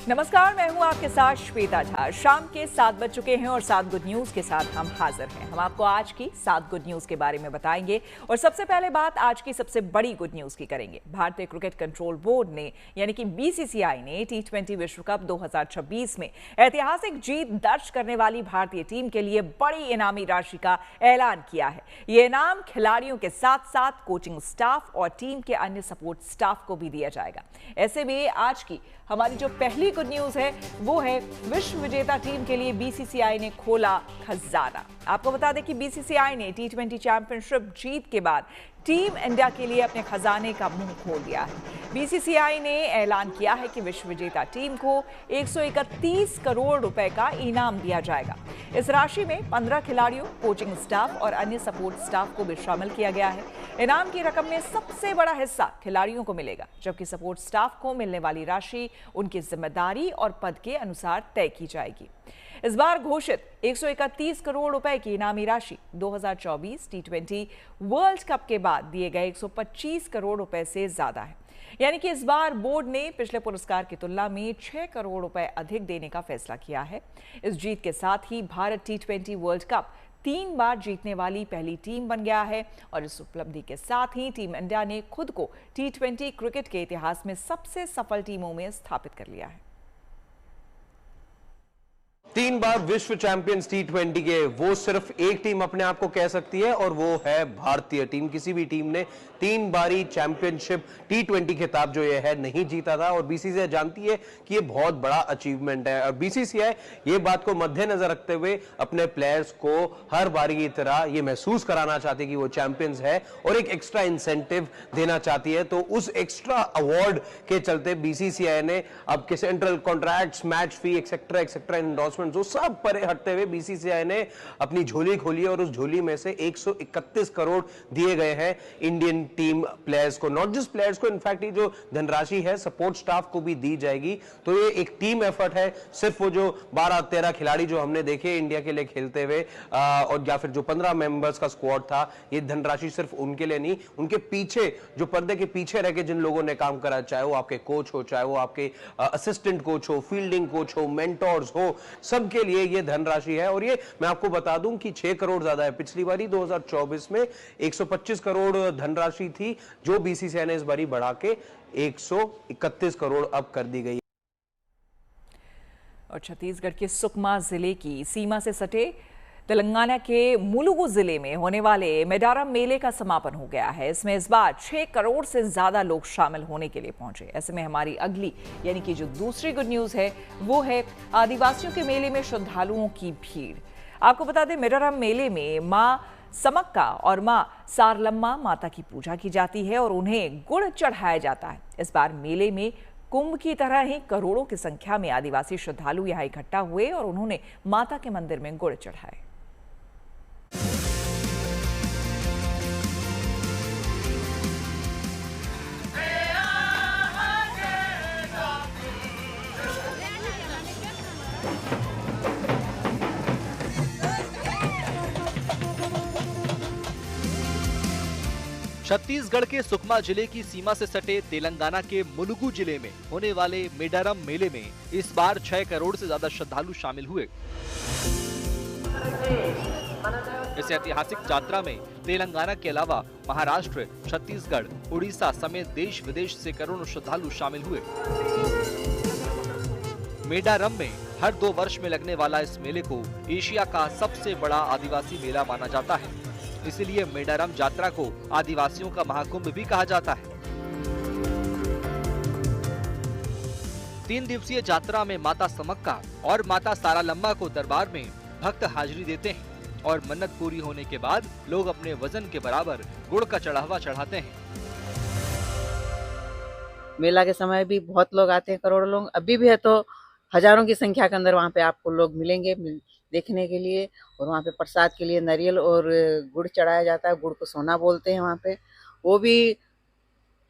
नमस्कार, मैं हूं आपके साथ श्वेता झा। शाम के 7 बज चुके हैं और 7 गुड न्यूज के साथ हम हाजिर हैं। हम आपको आज की 7 गुड न्यूज के बारे में बताएंगे और सबसे पहले बात आज की सबसे बड़ी गुड न्यूज की करेंगे। भारतीय क्रिकेट कंट्रोल बोर्ड ने यानी कि बीसीसीआई ने T20 विश्व कप 2026 में ऐतिहासिक जीत दर्ज करने वाली भारतीय टीम के लिए बड़ी इनामी राशि का ऐलान किया है। ये इनाम खिलाड़ियों के साथ साथ कोचिंग स्टाफ और टीम के अन्य सपोर्ट स्टाफ को भी दिया जाएगा। ऐसे में आज की हमारी जो पहली गुड न्यूज है वो है विश्व विजेता टीम के लिए बीसीसीआई ने खोला खजाना। आपको बता दें कि बीसीसीआई ने T20 चैंपियनशिप जीत के बाद टीम इंडिया के लिए अपने खजाने का मुंह खोल दिया है। बीसीसीआई ने ऐलान किया है कि विश्व विजेता टीम को 131 करोड़ रुपए का इनाम दिया जाएगा। इस राशि में 15 खिलाड़ियों, कोचिंग स्टाफ और अन्य सपोर्ट स्टाफ को भी शामिल किया गया है। इनाम की रकम में सबसे बड़ा हिस्सा खिलाड़ियों को मिलेगा, जबकि सपोर्ट स्टाफ को मिलने वाली राशि उनकी जिम्मेदारी और पद के अनुसार तय की जाएगी। इस बार घोषित 131 करोड़ रुपए की इनामी राशि 2024 T20 वर्ल्ड कप के बाद दिए गए 125 करोड़ रुपए से ज्यादा है। यानी कि इस बार बोर्ड ने पिछले पुरस्कार की तुलना में 6 करोड़ रुपए अधिक देने का फैसला किया है। इस जीत के साथ ही भारत T20 वर्ल्ड कप 3 बार जीतने वाली पहली टीम बन गया है और इस उपलब्धि के साथ ही टीम इंडिया ने खुद को T20 क्रिकेट के इतिहास में सबसे सफल टीमों में स्थापित कर लिया है। 3 बार विश्व चैंपियंस T20 के वो सिर्फ एक टीम अपने आप को कह सकती है और वो है भारतीय टीम। किसी भी टीम ने 3 बारी चैंपियनशिप T20 खिताब जो ये है नहीं जीता था और बीसीसीआई जानती है कि ये बहुत बड़ा अचीवमेंट है और बीसीसीआई ये बात को मद्देनजर रखते हुए अपने प्लेयर्स को हर बारी की तरह ये महसूस कराना चाहती है कि वो चैंपियंस है और एक एक्स्ट्रा इंसेंटिव देना चाहती है। तो उस एक्स्ट्रा अवार्ड के चलते बीसीसीआई ने अब के सेंट्रल कॉन्ट्रैक्ट्स, मैच फी एक्सेट्रा एक्सेट्रा एंडोर्समेंट जो सब परे हटते हुए बीसीसीआई ने अपनी झोली खोली और उस झोली में से 131 करोड़ दिए गए हैं इंडियन टीम प्लेयर्स को। नॉट जस्ट प्लेयर्स को, इनफैक्ट ये जो धनराशि है सपोर्ट स्टाफ को भी दी जाएगी। तो ये एक टीम एफर्ट है। सिर्फ वो जो 12-13 खिलाड़ी जो हमने देखे इंडिया के लिए खेलते हुए और या फिर जो 15 मेंबर्स का स्क्वाड था, ये धनराशि सिर्फ उनके लिए नहीं, उनके पीछे जो पर्दे के पीछे रह के जिन लोगों ने काम करा, चाहे वो आपके कोच हो, चाहे वो आपके असिस्टेंट कोच हो, फील्डिंग कोच हो, मेंटोर्स हो, सबके लिए ये धनराशि है। और ये मैं आपको बता दूं कि 6 करोड़ ज्यादा है। पिछली बारी 2024 में 125 करोड़ धनराशि थी जो बीसीसीआई ने इस बारी बढ़ा के 131 करोड़ अब कर दी गई। और छत्तीसगढ़ के सुकमा जिले की सीमा से सटे तेलंगाना के मुलुगु जिले में होने वाले मेडारम मेले का समापन हो गया है। इसमें इस बार 6 करोड़ से ज्यादा लोग शामिल होने के लिए पहुंचे। ऐसे में हमारी अगली यानी कि जो दूसरी गुड न्यूज है वो है आदिवासियों के मेले में श्रद्धालुओं की भीड़। आपको बता दें, मेडारम मेले में मां समक्का और मां सारलम्मा माता की पूजा की जाती है और उन्हें गुड़ चढ़ाया जाता है। इस बार मेले में कुंभ की तरह ही करोड़ों की संख्या में आदिवासी श्रद्धालु यहाँ इकट्ठा हुए और उन्होंने माता के मंदिर में गुड़ चढ़ाए। छत्तीसगढ़ के सुकमा जिले की सीमा से सटे तेलंगाना के मुलुगु जिले में होने वाले मेडारम मेले में इस बार 6 करोड़ से ज्यादा श्रद्धालु शामिल हुए। इस ऐतिहासिक यात्रा में तेलंगाना के अलावा महाराष्ट्र, छत्तीसगढ़, उड़ीसा समेत देश विदेश से करोड़ों श्रद्धालु शामिल हुए। मेडारम में हर 2 वर्ष में लगने वाला इस मेले को एशिया का सबसे बड़ा आदिवासी मेला माना जाता है। इसलिए मेडारम यात्रा को आदिवासियों का महाकुंभ भी कहा जाता है। 3 दिवसीय यात्रा में माता समक्का और माता सारालम्मा को दरबार में भक्त हाजिरी देते हैं और मन्नत पूरी होने के बाद लोग अपने वजन के बराबर गुड़ का चढ़ावा चढ़ाते हैं। मेला के समय भी बहुत लोग आते हैं, करोड़ों लोग अभी भी है, तो हजारों की संख्या के अंदर वहाँ पे आपको लोग मिलेंगे देखने के लिए। और वहाँ पे प्रसाद के लिए नारियल और गुड़ चढ़ाया जाता है। गुड़ को सोना बोलते हैं वहाँ पे। वो भी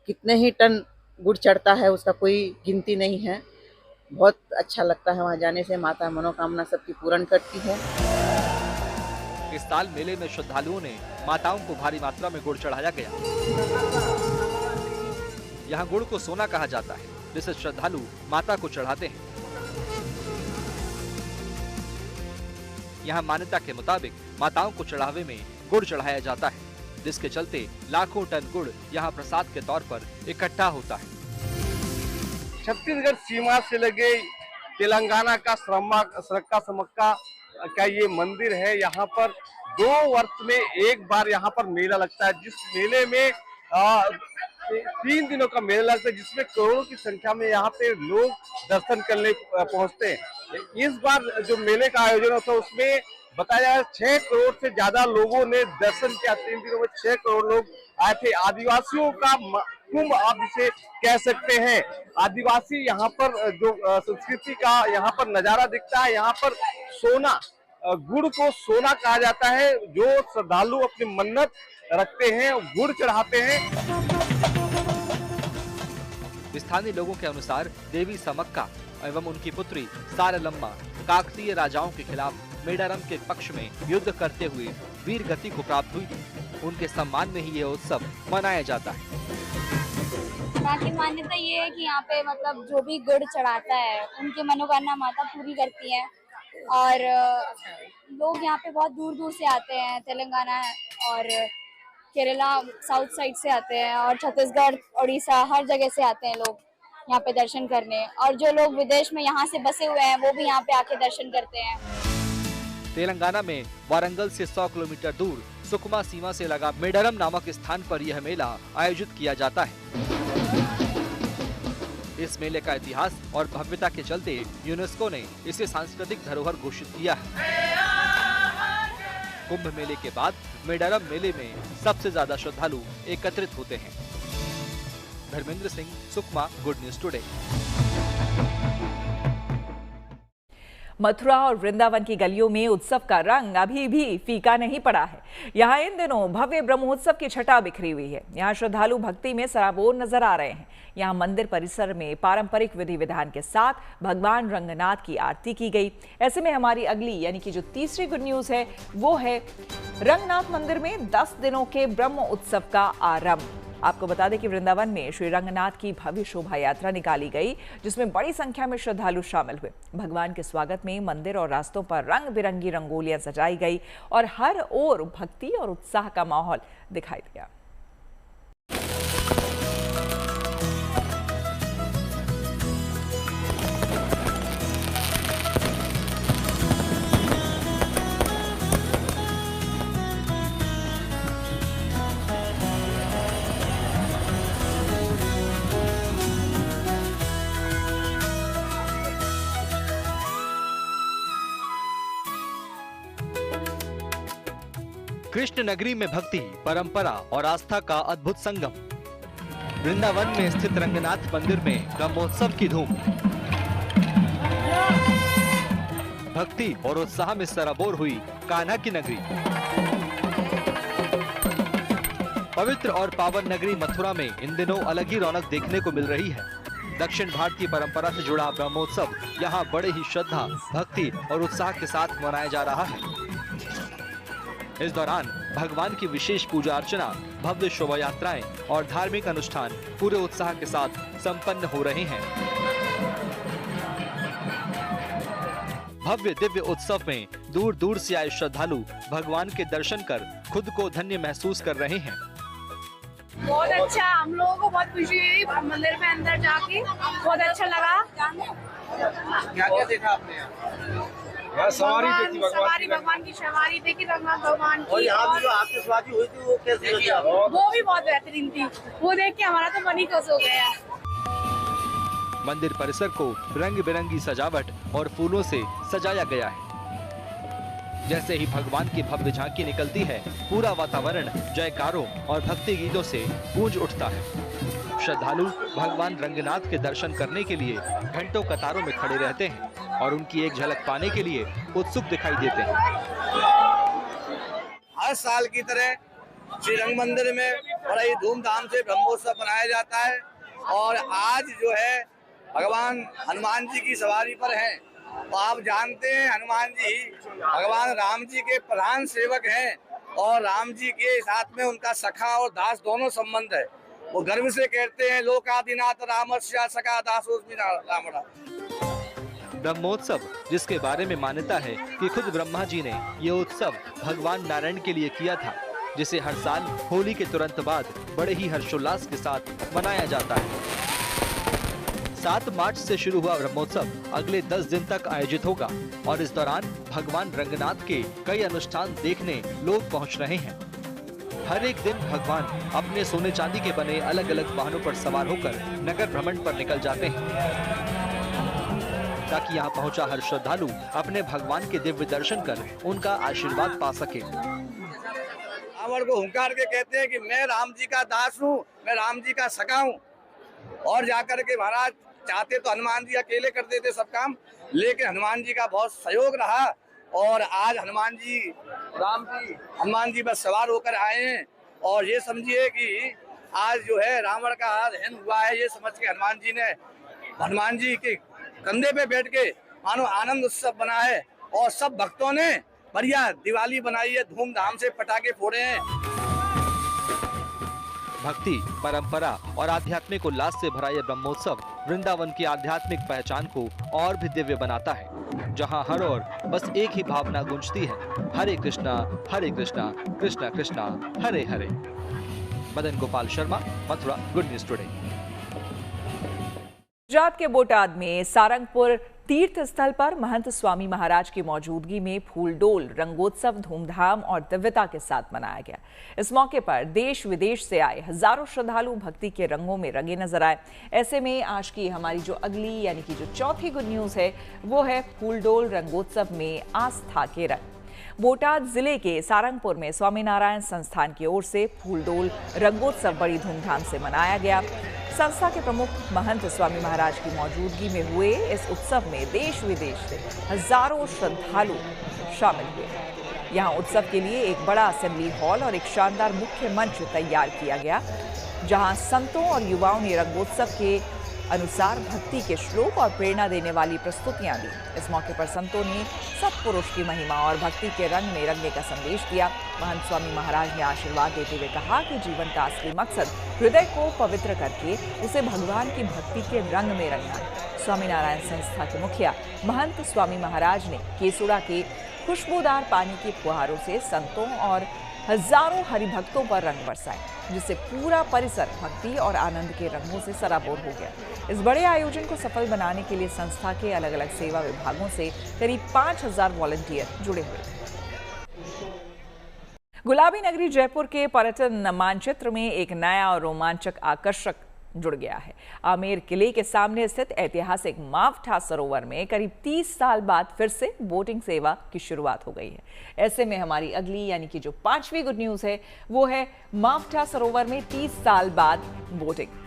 कितने ही टन गुड़ चढ़ता है, उसका कोई गिनती नहीं है। बहुत अच्छा लगता है वहाँ जाने से। माता मनोकामना सबकी पूर्ण करती है। इस साल मेले में श्रद्धालुओं ने माताओं को भारी मात्रा में गुड़ चढ़ाया गया। यहाँ गुड़ को सोना कहा जाता है, जिसे श्रद्धालु माता को चढ़ाते हैं। यहाँ मान्यता के मुताबिक माताओं को चढ़ावे में गुड़ चढ़ाया जाता है, जिसके चलते लाखों टन गुड़ यहाँ प्रसाद के तौर पर इकट्ठा होता है। छत्तीसगढ़ सीमा से लगे तेलंगाना का सरक्का समक्का का ये मंदिर है। यहाँ पर 2 वर्ष में एक बार यहाँ पर मेला लगता है, जिस मेले में 3 दिनों का मेला लगता है, जिसमें करोड़ों की संख्या में यहाँ पे लोग दर्शन करने पहुँचते हैं। इस बार जो मेले का आयोजन होता है उसमें बताया 6 करोड़ से ज्यादा लोगों ने दर्शन किया। 3 दिनों में 6 करोड़ लोग आए थे। आदिवासियों का कुंभ आप इसे कह सकते हैं। आदिवासी यहाँ पर जो संस्कृति का यहाँ पर नजारा दिखता है। यहाँ पर सोना, गुड़ को सोना कहा जाता है। जो श्रद्धालु अपनी मन्नत रखते हैं गुड़ चढ़ाते हैं। स्थानीय लोगों के अनुसार देवी समक्का एवं उनकी पुत्री सारलम्मा काकतीय राजाओं के खिलाफ मेडारम के पक्ष में युद्ध करते हुए वीर गति को प्राप्त हुई थी। उनके सम्मान में ही यह उत्सव मनाया जाता है। यहाँ की मान्यता ये है कि यहाँ पे मतलब जो भी गुड़ चढ़ाता है उनकी मनोकामना माता पूरी करती है। और लोग यहाँ पे बहुत दूर दूर से आते हैं, तेलंगाना और केरला साउथ साइड से आते हैं और छत्तीसगढ़, उड़ीसा हर जगह से आते हैं लोग यहाँ पे दर्शन करने। और जो लोग विदेश में यहाँ से बसे हुए हैं वो भी यहाँ पे आके दर्शन करते हैं। तेलंगाना में वारंगल से 100 किलोमीटर दूर सुकमा सीमा से लगा मेडारम नामक स्थान पर यह मेला आयोजित किया जाता है। इस मेले का इतिहास और भव्यता के चलते यूनेस्को ने इसे सांस्कृतिक धरोहर घोषित किया है। कुंभ मेले के बाद मेडारम मेले में सबसे ज्यादा श्रद्धालु एकत्रित होते हैं। Dharmendra Singh, Sukma, good news today. Mathura और वृंदावन की गलियों में उत्सव का रंग अभी भी फीका नहीं पड़ा है। यहाँ इन दिनों भव्य ब्रह्मोत्सव की छटा बिखरी हुई है। यहाँ श्रद्धालु भक्ति में सराबोर नजर आ रहे हैं। यहाँ मंदिर परिसर में पारंपरिक विधि विधान के साथ भगवान रंगनाथ की आरती की गई। ऐसे में हमारी अगली यानी कि जो तीसरी गुड न्यूज है वो है रंगनाथ मंदिर में 10 दिनों के ब्रह्म उत्सव का आरंभ। आपको बता दें कि वृंदावन में श्री रंगनाथ की भव्य शोभा यात्रा निकाली गई, जिसमें बड़ी संख्या में श्रद्धालु शामिल हुए। भगवान के स्वागत में मंदिर और रास्तों पर रंग बिरंगी रंगोलियां सजाई गई और हर ओर भक्ति और उत्साह का माहौल दिखाई दिया। कृष्ण नगरी में भक्ति, परंपरा और आस्था का अद्भुत संगम। वृंदावन में स्थित रंगनाथ मंदिर में ब्रह्मोत्सव की धूम। भक्ति और उत्साह में सराबोर हुई कान्हा की नगरी। पवित्र और पावन नगरी मथुरा में इन दिनों अलग ही रौनक देखने को मिल रही है। दक्षिण भारत की परंपरा से जुड़ा ब्रह्मोत्सव यहाँ बड़े ही श्रद्धा, भक्ति और उत्साह के साथ मनाया जा रहा है। इस दौरान भगवान की विशेष पूजा अर्चना, भव्य शोभा यात्राएं और धार्मिक अनुष्ठान पूरे उत्साह के साथ संपन्न हो रहे हैं। भव्य दिव्य उत्सव में दूर दूर से आए श्रद्धालु भगवान के दर्शन कर खुद को धन्य महसूस कर रहे हैं। बहुत अच्छा, हम लोगों को बहुत खुशी हुई मंदिर में अंदर जाके, बहुत अच्छा लगा। क्या क्या देखा आपने यहाँ? सवारी भगवान की सवारी देखी, रंगनाथ भगवान की। और यहाँ भी जो आपकी सवारी हुई थी वो कैसी लगी आपको? वो भी बहुत बेहतरीन थी। वो देख के हमारा तो मन ही खुश हो गया। मंदिर परिसर को रंग बिरंगी सजावट और फूलों से सजाया गया है। जैसे ही भगवान की भव्य झांकी निकलती है, पूरा वातावरण जयकारों और भक्ति गीतों से गूंज उठता है। श्रद्धालु भगवान रंगनाथ के दर्शन करने के लिए घंटों कतारों में खड़े रहते हैं और उनकी एक झलक पाने के लिए उत्सुक दिखाई देते हैं। हर साल की तरह श्री रंग मंदिर में बड़ा ही धूमधाम से ब्रह्मोत्सव मनाया जाता है और आज जो है भगवान हनुमान जी की सवारी पर हैं। तो आप जानते हैं हनुमान जी भगवान राम जी के प्रधान सेवक हैं और राम जी के साथ में उनका सखा और दास दोनों संबंध है। वो गर्व से कहते हैं लोकादिनाथ रामस्य सखा दासोस्मि रामड़ा। ब्रह्मोत्सव, जिसके बारे में मान्यता है कि खुद ब्रह्मा जी ने ये उत्सव भगवान नारायण के लिए किया था, जिसे हर साल होली के तुरंत बाद बड़े ही हर्षोल्लास के साथ मनाया जाता है। 7 मार्च से शुरू हुआ ब्रह्मोत्सव अगले 10 दिन तक आयोजित होगा और इस दौरान भगवान रंगनाथ के कई अनुष्ठान देखने लोग पहुंच रहे हैं। हर एक दिन भगवान अपने सोने चांदी के बने अलग अलग वाहनों पर सवार होकर नगर भ्रमण पर निकल जाते हैं, ताकि यहाँ पहुंचा हर श्रद्धालु अपने भगवान के दिव्य दर्शन कर उनका आशीर्वाद पा सके। रावण को हुंकार के कहते हैं कि मैं राम जी का दास हूँ, मैं राम जी का सखा हूँ। और जाकर के महाराज चाहते तो हनुमान जी अकेले कर देते सब काम, लेकिन हनुमान जी का बहुत सहयोग रहा और आज हनुमान जी हनुमान जी बस सवार होकर आए हैं। और ये समझिए कि आज जो है रावण का दहन हुआ है, ये समझ के हनुमान जी के कंधे पे बैठ के मानो आनंद उत्सव बना है और सब भक्तों ने बढ़िया दिवाली बनाई है, धूमधाम से पटाखे फोड़े हैं। भक्ति, परंपरा और आध्यात्मिक उल्लास से भरा यह ब्रह्मोत्सव वृंदावन की आध्यात्मिक पहचान को और भी दिव्य बनाता है, जहां हर ओर बस एक ही भावना गूंजती है, Hare Krishna Krishna Krishna Hare Hare. Madan Gopal Sharma, Mathura, good news today. Gujarat के बोटाद में सारंगपुर तीर्थ स्थल पर महंत स्वामी महाराज की मौजूदगी में फूलडोल रंगोत्सव धूमधाम और दिव्यता के साथ मनाया गया। इस मौके पर देश विदेश से आए हजारों श्रद्धालु भक्ति के रंगों में रंगे नजर आए। ऐसे में आज की हमारी जो अगली यानी कि जो चौथी गुड न्यूज है वो है फूलडोल रंगोत्सव में आस्था के रंग। बोटाद जिले के सारंगपुर में स्वामीनारायण संस्थान की ओर से फूलडोल रंगोत्सव बड़ी धूमधाम से मनाया गया। संस्था के प्रमुख महंत स्वामी महाराज की मौजूदगी में हुए इस उत्सव में देश विदेश से हजारों श्रद्धालु शामिल हुए। यहाँ उत्सव के लिए एक बड़ा असेंबली हॉल और एक शानदार मुख्य मंच तैयार किया गया, जहाँ संतों और युवाओं ने रंगोत्सव के अनुसार भक्ति के श्लोक और प्रेरणा देने वाली प्रस्तुतियां दी। इस मौके पर संतों ने सत्पुरुष की महिमा और भक्ति के रंग में रंगने का संदेश दिया। महंत स्वामी महाराज ने आशीर्वाद देते हुए कहा कि जीवन का असली मकसद हृदय को पवित्र करके उसे भगवान की भक्ति के रंग में रंगना है। स्वामीनारायण संस्था के मुखिया महंत स्वामी महाराज ने केसुड़ा के खुशबूदार पानी की फुहारों से संतों और हजारों हरिभक्तों पर रंग बरसाए, जिससे पूरा परिसर भक्ति और आनंद के रंगों से सराबोर हो गया। इस बड़े आयोजन को सफल बनाने के लिए संस्था के अलग अलग सेवा विभागों से करीब 5000 वॉलंटियर जुड़े हुए थे। गुलाबी नगरी जयपुर के पर्यटन मानचित्र में एक नया और रोमांचक आकर्षक जुड़ गया है। आमेर किले के सामने स्थित ऐतिहासिक मावठा सरोवर में करीब 30 साल बाद फिर से बोटिंग सेवा की शुरुआत हो गई है। ऐसे में हमारी अगली यानी कि जो 5वीं गुड न्यूज है वो है मावठा सरोवर में 30 साल बाद बोटिंग।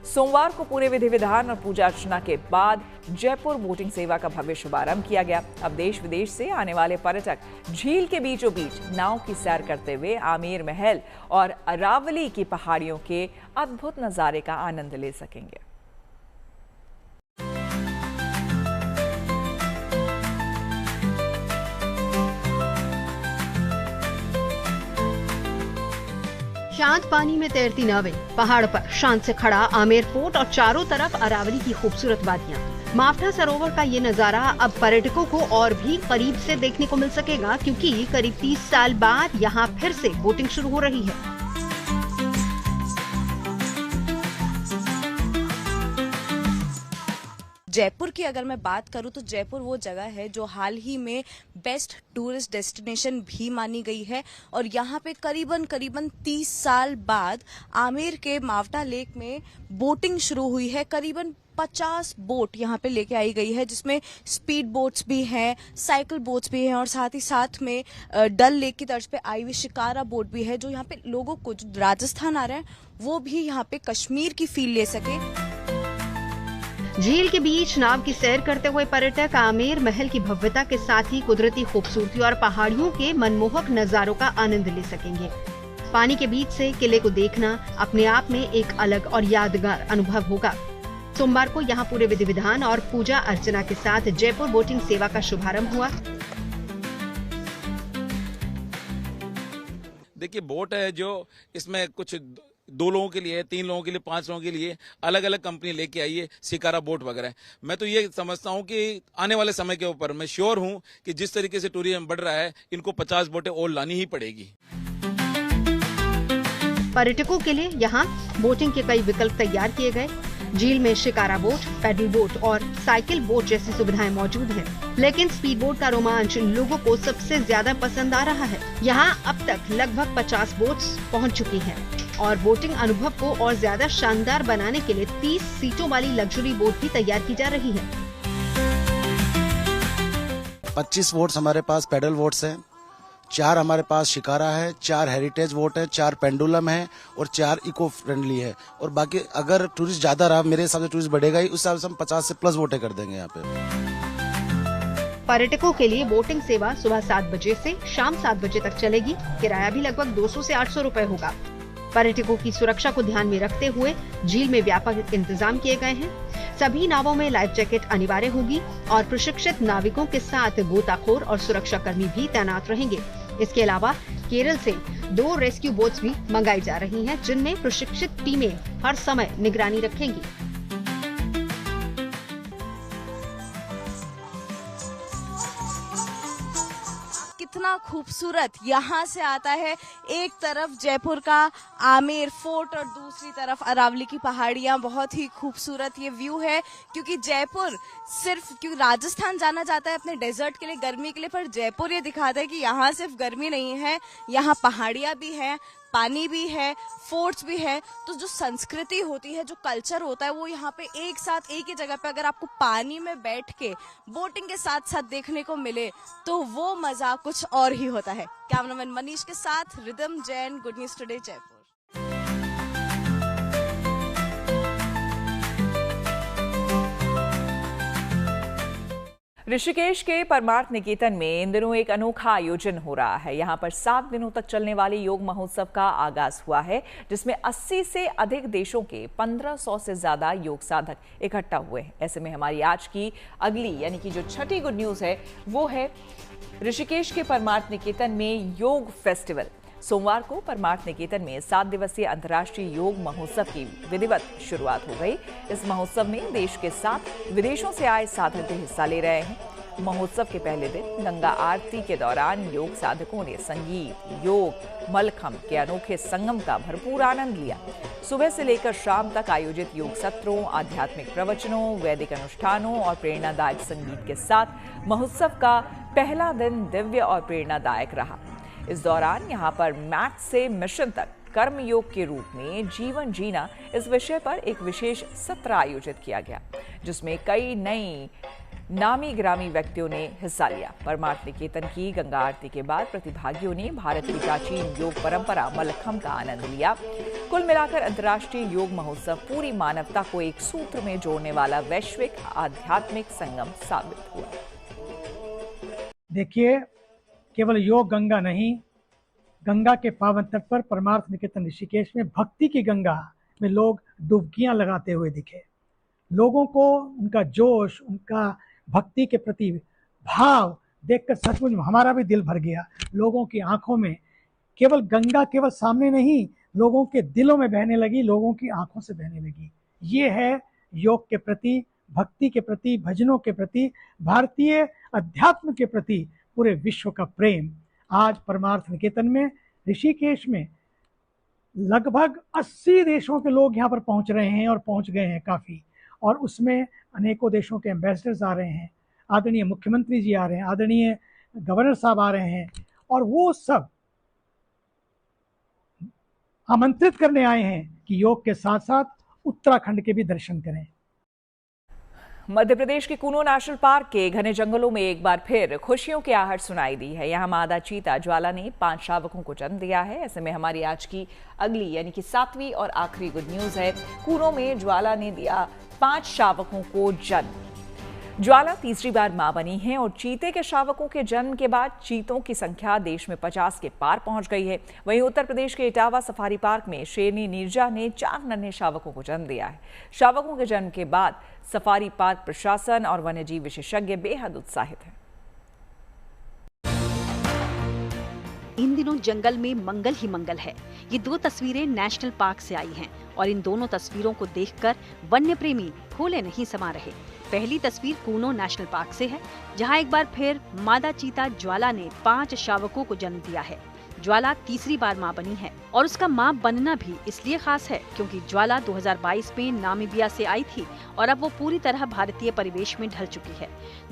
सोमवार को पूरे विधि विधान और पूजा अर्चना के बाद जयपुर बोटिंग सेवा का भव्य शुभारंभ किया गया। अब देश विदेश से आने वाले पर्यटक झील के बीचों बीच नाव की सैर करते हुए आमेर महल और अरावली की पहाड़ियों के अद्भुत नजारे का आनंद ले सकेंगे। शांत पानी में तैरती नावें, पहाड़ पर शांत से खड़ा आमेर फोर्ट और चारों तरफ अरावली की खूबसूरत वादियां। मावठा सरोवर का ये नजारा अब पर्यटकों को और भी करीब से देखने को मिल सकेगा, क्योंकि करीब 30 साल बाद यहाँ फिर से बोटिंग शुरू हो रही है। जयपुर की अगर मैं बात करूं तो जयपुर वो जगह है जो हाल ही में बेस्ट टूरिस्ट डेस्टिनेशन भी मानी गई है और यहाँ पे करीबन 30 साल बाद आमेर के मावठा लेक में बोटिंग शुरू हुई है। करीबन 50 बोट यहाँ पे लेके आई गई है, जिसमें स्पीड बोट्स भी हैं, साइकिल बोट्स भी हैं और साथ ही साथ में डल लेक की तर्ज पे आई हुई शिकारा बोट भी है, जो यहाँ पे लोगों को जो राजस्थान आ रहे हैं वो भी यहाँ पे कश्मीर की फील ले सके। झील के बीच नाव की सैर करते हुए पर्यटक आमेर महल की भव्यता के साथ ही कुदरती खूबसूरती और पहाड़ियों के मनमोहक नजारों का आनंद ले सकेंगे। पानी के बीच से किले को देखना अपने आप में एक अलग और यादगार अनुभव होगा। सोमवार को यहाँ पूरे विधि विधान और पूजा अर्चना के साथ जयपुर बोटिंग सेवा का शुभारंभ हुआ। देखिए, बोट है जो इसमें कुछ 2 लोगों के लिए, 3 लोगों के लिए, 5 लोगों के लिए अलग अलग कंपनी लेके आई है, शिकारा बोट वगैरह। मैं तो ये समझता हूँ कि आने वाले समय के ऊपर मैं श्योर हूँ कि जिस तरीके से टूरिज्म बढ़ रहा है, इनको 50 बोटें और लानी ही पड़ेगी। पर्यटकों के लिए यहाँ बोटिंग के कई विकल्प तैयार किए गए। झील में शिकारा बोट, पैडल बोट और साइकिल बोट जैसी सुविधाएं मौजूद हैं। लेकिन स्पीड बोट का रोमांच लोगों को सबसे ज्यादा पसंद आ रहा है। यहाँ अब तक लगभग 50 बोट्स पहुँच चुकी हैं और बोटिंग अनुभव को और ज्यादा शानदार बनाने के लिए 30 सीटों वाली लग्जरी बोट भी तैयार की जा रही है। 25 बोट्स हमारे पास पैडल बोट्स हैं, 4 हमारे पास शिकारा है, 4 हेरिटेज बोट है, 4 पेंडुलम है और 4 इको फ्रेंडली है। और बाकी अगर टूरिस्ट ज्यादा रहा, मेरे हिसाब से टूरिस्ट बढ़ेगा ही, उस हिसाब से हम 50 से प्लस बोटें कर देंगे यहाँ पे। पर्यटकों के लिए बोटिंग सेवा सुबह 7 बजे से शाम 7 बजे तक चलेगी। किराया भी लगभग 200 से 800 रुपए होगा। पर्यटकों की सुरक्षा को ध्यान में रखते हुए झील में व्यापक इंतजाम किए गए हैं। सभी नावों में लाइफ जैकेट अनिवार्य होगी और प्रशिक्षित नाविकों के साथ गोताखोर और सुरक्षा कर्मी भी तैनात रहेंगे। इसके अलावा केरल से 2 रेस्क्यू बोट्स भी मंगाई जा रही हैं, जिनमें प्रशिक्षित टीमें हर समय निगरानी रखेंगी। कितना खूबसूरत यहाँ से आता है। एक तरफ जयपुर का आमेर फोर्ट और दूसरी तरफ अरावली की पहाड़ियाँ। बहुत ही खूबसूरत ये व्यू है, क्योंकि जयपुर क्योंकि राजस्थान जाना जाता है अपने डेजर्ट के लिए, गर्मी के लिए, पर जयपुर ये दिखाता है कि यहाँ सिर्फ गर्मी नहीं है, यहाँ पहाड़ियाँ भी हैं, पानी भी है, फोर्ट्स भी है। तो जो संस्कृति होती है, जो कल्चर होता है, वो यहाँ पे एक साथ एक ही जगह पे अगर आपको पानी में बैठ के बोटिंग के साथ साथ देखने को मिले तो वो मजा कुछ और ही होता है। कैमरामैन मनीष के साथ rhythm Jain, good news today Jaipur. Rishikesh के परमार्थ निकेतन में इन दिनों एक अनोखा आयोजन हो रहा है। यहाँ पर 7 दिनों तक चलने वाले योग महोत्सव का आगाज हुआ है, जिसमें 80 से अधिक देशों के 1500 से ज्यादा योग साधक इकट्ठा हुए हैं। ऐसे में हमारी आज की अगली यानी कि जो छठी गुड न्यूज है वो है ऋषिकेश के परमार्थ निकेतन में योग फेस्टिवल। सोमवार को परमार्थ निकेतन में 7 दिवसीय अंतर्राष्ट्रीय योग महोत्सव की विधिवत शुरुआत हो गई। इस महोत्सव में देश के साथ विदेशों से आए साधक भी हिस्सा ले रहे हैं। महोत्सव के पहले दिन गंगा आरती के दौरान योग साधकों ने संगीत, योग, मलखम्ब के अनोखे संगम का भरपूर आनंद लिया। सुबह से लेकर शाम तक आयोजित योग सत्रों, आध्यात्मिक प्रवचनों, वैदिक अनुष्ठानों और प्रेरणादायक संगीत के साथ महोत्सव का पहला दिन दिव्य और प्रेरणादायक रहा। इस दौरान यहाँ पर मैथ से मिशन तक कर्म योग के रूप में जीवन जीना इस विषय पर एक विशेष सत्र आयोजित किया गया, जिसमें कई नई नामी ग्रामी व्यक्तियों ने हिस्सा लिया। परमार्थ निकेतन की गंगा आरती के बाद प्रतिभागियों ने भारत की प्राचीन योग परंपरा मलखम्ब का आनंद लिया। कुल मिलाकर अंतर्राष्ट्रीय योग महोत्सव पूरी मानवता को एक सूत्र में जोड़ने वाला वैश्विक आध्यात्मिक संगम साबित हुआ। देखिए, केवल योग गंगा नहीं, गंगा के पावन तट पर परमार्थ निकेतन ऋषिकेश में भक्ति की गंगा में लोग डुबकियां लगाते हुए दिखे। लोगों को उनका जोश, उनका भक्ति के प्रति भाव देखकर सचमुच हमारा भी दिल भर गया। लोगों की आंखों में केवल गंगा केवल सामने नहीं, लोगों के दिलों में बहने लगी, लोगों की आंखों से बहने लगी। ये है योग के प्रति, भक्ति के प्रति, भजनों के प्रति, भारतीय अध्यात्म के प्रति पूरे विश्व का प्रेम। आज परमार्थ निकेतन में ऋषिकेश में लगभग 80 देशों के लोग यहाँ पर पहुँच रहे हैं और पहुँच गए हैं काफ़ी, और उसमें अनेकों देशों के एम्बेसडर्स आ रहे हैं, आदरणीय मुख्यमंत्री जी आ रहे हैं, आदरणीय गवर्नर साहब आ रहे हैं, और वो सब आमंत्रित करने आए हैं कि योग के साथ साथ उत्तराखंड के भी दर्शन करें। मध्य प्रदेश के कूनो नेशनल पार्क के घने जंगलों में एक बार फिर खुशियों की आहट सुनाई दी है। यहाँ मादा चीता ज्वाला ने 5 शावकों को जन्म दिया है। ऐसे में हमारी आज की अगली यानी कि 7वीं और आखिरी गुड न्यूज है, कूनो में ज्वाला ने दिया 5 शावकों को जन्म। ज्वाला तीसरी बार मां बनी है और चीते के शावकों के जन्म के बाद चीतों की संख्या देश में 50 के पार पहुंच गई है। वहीं उत्तर प्रदेश के इटावा सफारी पार्क में शेरनी नीरजा ने 4 नन्हे शावकों को जन्म दिया है। शावकों के जन्म के बाद सफारी पार्क प्रशासन और वन्यजीव विशेषज्ञ बेहद उत्साहित हैं। इन दिनों जंगल में मंगल ही मंगल है। ये 2 तस्वीरें नेशनल पार्क से आई हैं और इन दोनों तस्वीरों को देखकर वन्य प्रेमी फूले नहीं समा रहे। पहली तस्वीर कूनो नेशनल पार्क से है, जहां एक बार फिर मादा चीता ज्वाला ने 5 शावकों को जन्म दिया है। ज्वाला तीसरी बार मां बनी है और उसका मां बनना भी इसलिए खास है क्योंकि ज्वाला 2022 में नामीबिया से आई थी और अब वो पूरी तरह भारतीय परिवेश में ढल चुकी है।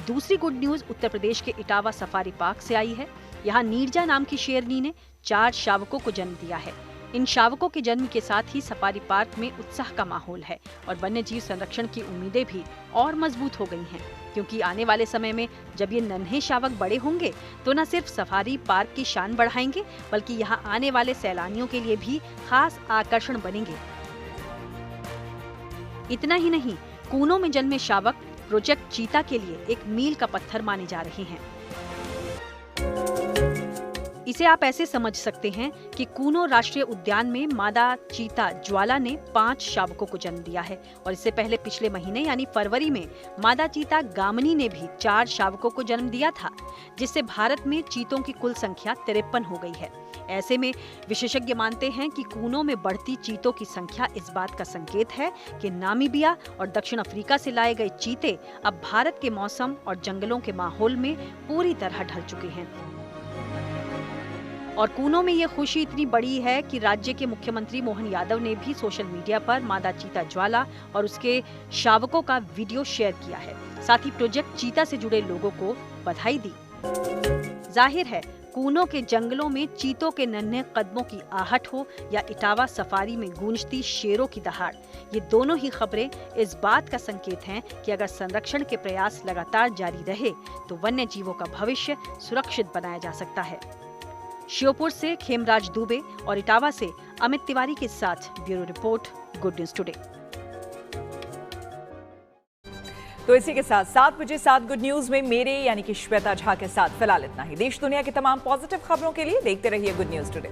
दूसरी गुड न्यूज उत्तर प्रदेश के इटावा सफारी पार्क से आई है। यहाँ नीरजा नाम की शेरनी ने 4 शावकों को जन्म दिया है। इन शावकों के जन्म के साथ ही सफारी पार्क में उत्साह का माहौल है और वन्य जीव संरक्षण की उम्मीदें भी और मजबूत हो गई हैं, क्योंकि आने वाले समय में जब ये नन्हे शावक बड़े होंगे तो न सिर्फ सफारी पार्क की शान बढ़ाएंगे बल्कि यहाँ आने वाले सैलानियों के लिए भी खास आकर्षण बनेंगे। इतना ही नहीं, कूनो में जन्मे शावक प्रोजेक्ट चीता के लिए एक मील का पत्थर माने जा रहे हैं। इसे आप ऐसे समझ सकते हैं कि कूनो राष्ट्रीय उद्यान में मादा चीता ज्वाला ने 5 शावकों को जन्म दिया है और इससे पहले पिछले महीने यानी फरवरी में मादा चीता गामनी ने भी 4 शावकों को जन्म दिया था, जिससे भारत में चीतों की कुल संख्या 53 हो गई है। ऐसे में विशेषज्ञ मानते हैं कि कूनो में बढ़ती चीतों की संख्या इस बात का संकेत है कि नामीबिया और दक्षिण अफ्रीका से लाए गए चीते अब भारत के मौसम और जंगलों के माहौल में पूरी तरह ढल चुके हैं। और कूनो में ये खुशी इतनी बड़ी है कि राज्य के मुख्यमंत्री मोहन यादव ने भी सोशल मीडिया पर मादा चीता ज्वाला और उसके शावकों का वीडियो शेयर किया है। साथ ही प्रोजेक्ट चीता से जुड़े लोगों को बधाई दी। जाहिर है, कूनो के जंगलों में चीतों के नन्हे कदमों की आहट हो या इटावा सफारी में गूंजती शेरों की दहाड़, ये दोनों ही खबरें इस बात का संकेत हैं कि अगर संरक्षण के प्रयास लगातार जारी रहे तो वन्य जीवों का भविष्य सुरक्षित बनाया जा सकता है। श्योपुर से खेमराज दुबे और इटावा से अमित तिवारी के साथ bureau report, good news today. तो इसी के साथ 7 बजे 7 गुड न्यूज में मेरे यानी कि श्वेता झा के साथ फिलहाल इतना ही। देश दुनिया की तमाम पॉजिटिव खबरों के लिए देखते रहिए गुड न्यूज टुडे।